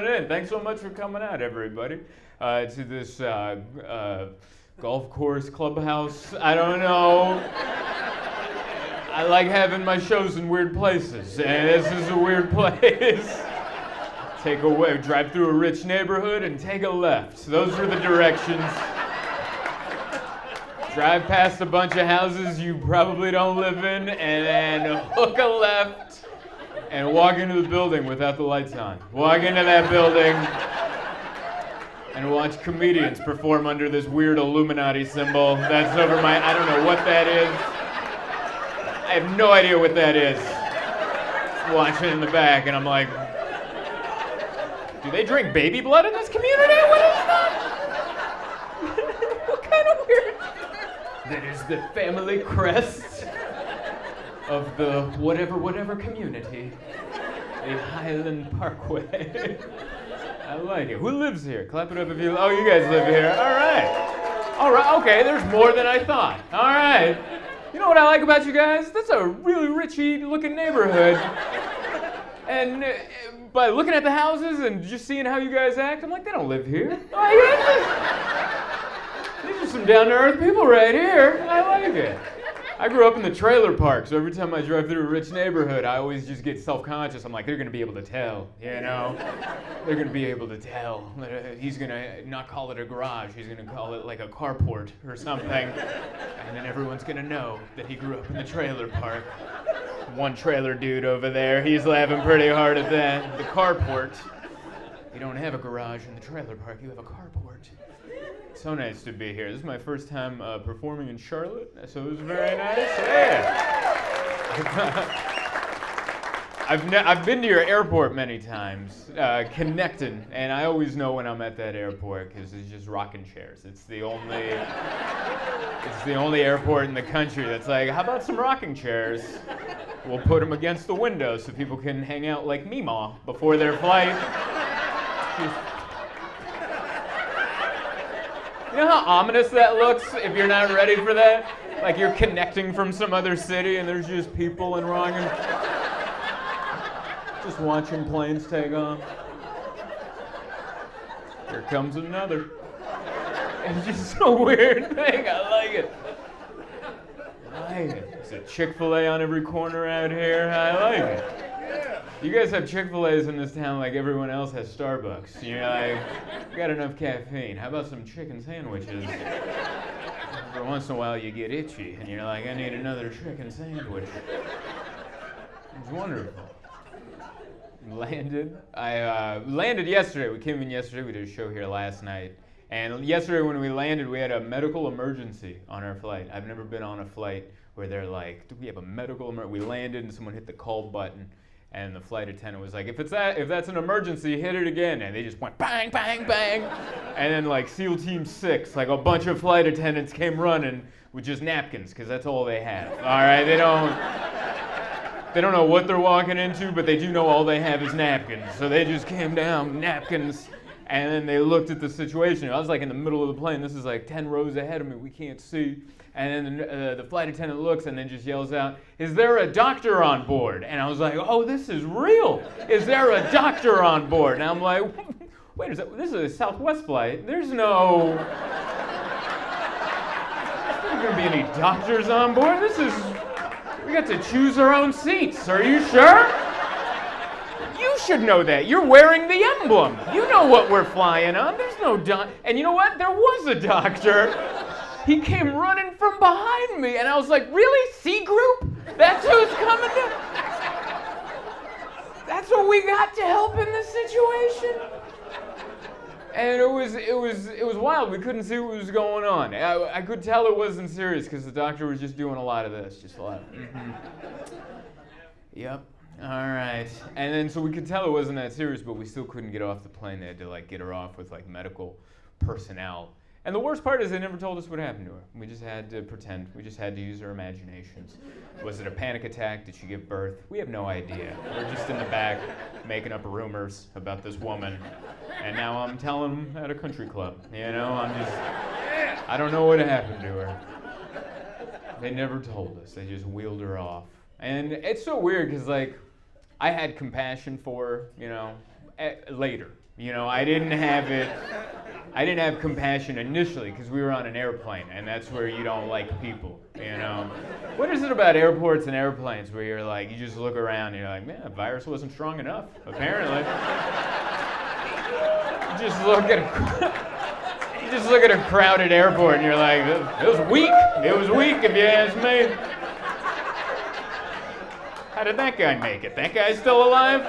Thanks so much for coming out, everybody, to this golf course, clubhouse. I don't know. I like having my shows in weird places, and this is a weird place. Drive through a rich neighborhood and take a left. Those are the directions. Drive past a bunch of houses you probably don't live in, and then hook a left and walk into the building without the lights on. Walk into that building and watch comedians perform under this weird Illuminati symbol. That's over my, I don't know what that is. I have no idea what that is. Watching in the back, and I'm like, do they drink baby blood in this community? What is that? What kind of weird? That is the family crest of the whatever community. A Highland Parkway. I like it. Who lives here? Clap it up if you... Oh, you guys live here. All right. All right, okay, there's more than I thought. All right. You know what I like about you guys? That's a really richy looking neighborhood. And by looking at the houses and just seeing how you guys act, I'm like, they don't live here. These are some down-to-earth people right here. I like it. I grew up in the trailer park, so every time I drive through a rich neighborhood, I always just get self-conscious. I'm like, they're going to be able to tell, you know? They're going to be able to tell. He's going to not call it a garage. He's going to call it like a carport or something. And then everyone's going to know that he grew up in the trailer park. One trailer dude over there, he's laughing pretty hard at that. The carport. You don't have a garage in the trailer park, you have a carport. So nice to be here. This is my first time performing in Charlotte, so it was very nice. Yeah. I've been to your airport many times, connecting, and I always know when I'm at that airport because it's just rocking chairs. It's the only airport in the country that's like, how about some rocking chairs? We'll put them against the window so people can hang out like Meemaw before their flight. You know how ominous that looks if you're not ready for that? Like you're connecting from some other city and there's just people in rocking. Just watching planes take off. Here comes another. It's just a weird thing. I like it. There's a Chick-fil-A on every corner out here. I like it. You guys have Chick-fil-A's in this town like everyone else has Starbucks. You're like, you got enough caffeine. How about some chicken sandwiches? For once in a while you get itchy and you're like, I need another chicken sandwich. It's wonderful. I landed yesterday. We came in yesterday. We did a show here last night. And yesterday when we landed, we had a medical emergency on our flight. I've never been on a flight where they're like, do we have a medical emergency? We landed and someone hit the call button. And the flight attendant was like, if that's an emergency, hit it again. And they just went bang, bang, bang. And then like SEAL Team 6, like a bunch of flight attendants came running with just napkins, because that's all they have. All right, they don't know what they're walking into, but they do know all they have is napkins. So they just came down, napkins, and then they looked at the situation. I was like in the middle of the plane. This is like 10 rows ahead of me. We can't see. And then the flight attendant looks and then just yells out, is there a doctor on board? And I was like, oh, this is real. Is there a doctor on board? And I'm like, wait a second, this is a Southwest flight. There's going to be any doctors on board. We got to choose our own seats. Are you sure? You should know that. You're wearing the emblem. You know what we're flying on. There's no doctor. And you know what? There was a doctor. He came running from behind me, and I was like, really? C Group? That's who's coming to... That's what we got to help in this situation? And it was wild. We couldn't see what was going on. I could tell it wasn't serious because the doctor was just doing a lot of this, just a lot. Yep. All right. And then so we could tell it wasn't that serious, but we still couldn't get off the plane. They had to like get her off with like medical personnel. And the worst part is they never told us what happened to her. We just had to pretend. We just had to use our imaginations. Was it a panic attack? Did she give birth? We have no idea. We're just in the back making up rumors about this woman. And now I'm telling them at a country club. You know, I don't know what happened to her. They never told us. They just wheeled her off. And it's so weird because, like, I had compassion for her, you know, later. I didn't have compassion initially because we were on an airplane, and that's where you don't like people, What is it about airports and airplanes where you're like, you just look around and you're like, man, the virus wasn't strong enough, apparently. You just look at a crowded airport and you're like, it was weak. It was weak if you ask me. How did that guy make it? That guy's still alive?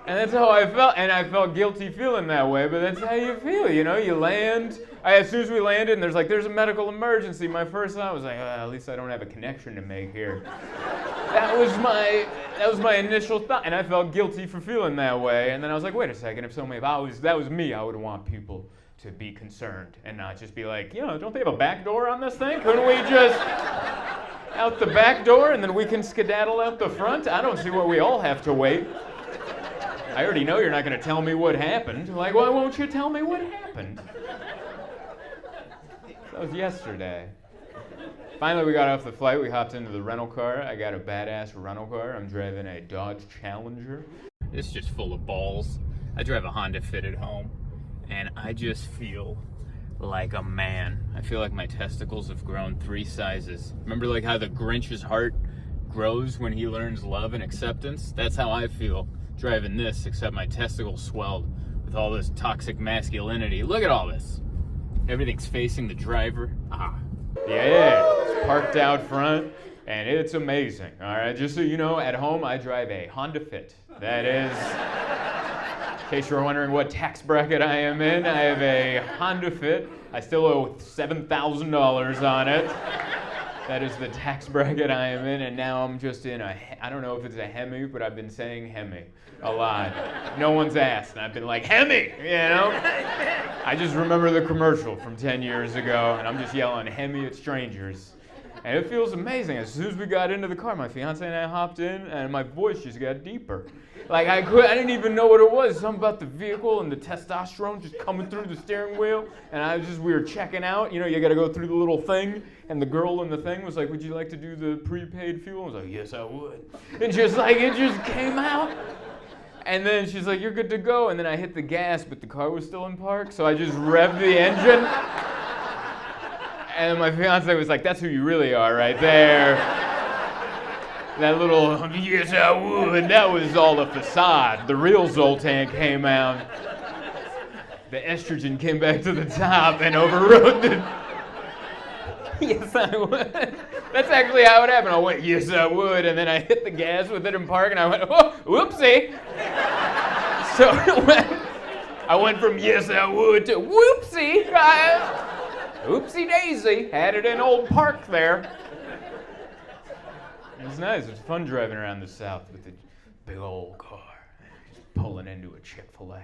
And that's how I felt, and I felt guilty feeling that way, but that's how you feel, you land. As soon as we landed, and there's a medical emergency, my first thought was like, at least I don't have a connection to make here. That was my initial thought, and I felt guilty for feeling that way, and then I was like, wait a second, if that was me, I would want people to be concerned, and not just be like, don't they have a back door on this thing? Couldn't we just out the back door, and then we can skedaddle out the front? I don't see why we all have to wait. I already know you're not going to tell me what happened. Like, why won't you tell me what happened? That was yesterday. Finally, we got off the flight. We hopped into the rental car. I got a badass rental car. I'm driving a Dodge Challenger. It's just full of balls. I drive a Honda Fit at home, and I just feel like a man. I feel like my testicles have grown 3 sizes. Remember like how the Grinch's heart grows when he learns love and acceptance? That's how I feel driving this, except my testicles swelled with all this toxic masculinity. Look at all this. Everything's facing the driver. Yeah, it's parked out front, and it's amazing. All right, just so you know, at home I drive a Honda Fit. That is, in case you're wondering what tax bracket I am in, I have a Honda Fit. I still owe $7,000 on it. That is the tax bracket I am in, and now I'm just in I don't know if it's a Hemi, but I've been saying Hemi a lot. No one's asked, and I've been like, Hemi, I just remember the commercial from 10 years ago, and I'm just yelling Hemi at strangers. And it feels amazing. As soon as we got into the car, my fiance and I hopped in, and my voice just got deeper. Like I didn't even know what it was. Something about the vehicle and the testosterone just coming through the steering wheel. And we were checking out. You got to go through the little thing. And the girl in the thing was like, would you like to do the prepaid fuel? I was like, yes, I would. And just like, it just came out. And then she's like, you're good to go. And then I hit the gas, but the car was still in park. So I just revved the engine. And my fiance was like, that's who you really are right there. That little, yes, I would, that was all a facade. The real Zoltan came out. The estrogen came back to the top and overrode the, yes, I would. That's actually how it happened. I went, yes, I would, and then I hit the gas with it in park, and I went, oh, whoopsie. So I went from yes, I would to whoopsie. Oopsie daisy, had it in Old Park there. It was nice. It was fun driving around the South with the big old car, just pulling into a Chick-fil-A.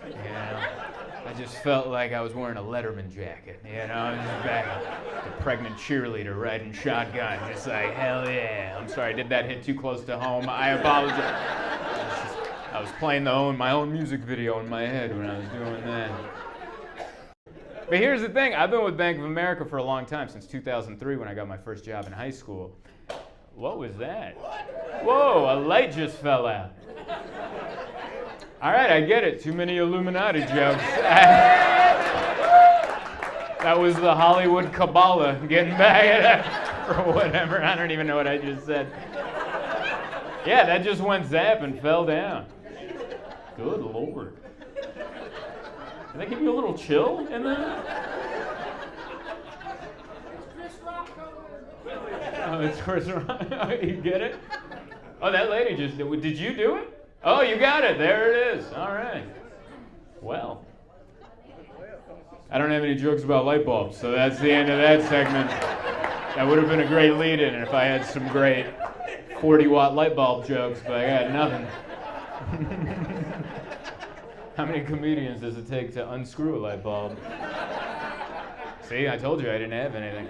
I just felt like I was wearing a Letterman jacket. I was just back, the pregnant cheerleader riding shotgun, just like, hell yeah. I'm sorry, did that hit too close to home? I apologize. I was playing my own music video in my head when I was doing that. But here's the thing, I've been with Bank of America for a long time, since 2003 when I got my first job in high school. What was that? Whoa, a light just fell out. All right, I get it, too many Illuminati jokes. That was the Hollywood Kabbalah getting back at it, or whatever, I don't even know what I just said. Yeah, that just went zap and fell down. Good Lord. Did that give you a little chill in there? Oh, it's Chris Rock. You get it? Oh, that lady just did you do it? Oh, you got it. There it is. All right. Well, I don't have any jokes about light bulbs, so that's the end of that segment. That would have been a great lead-in if I had some great 40-watt light bulb jokes, but I got nothing. How many comedians does it take to unscrew a light bulb? See, I told you I didn't have anything.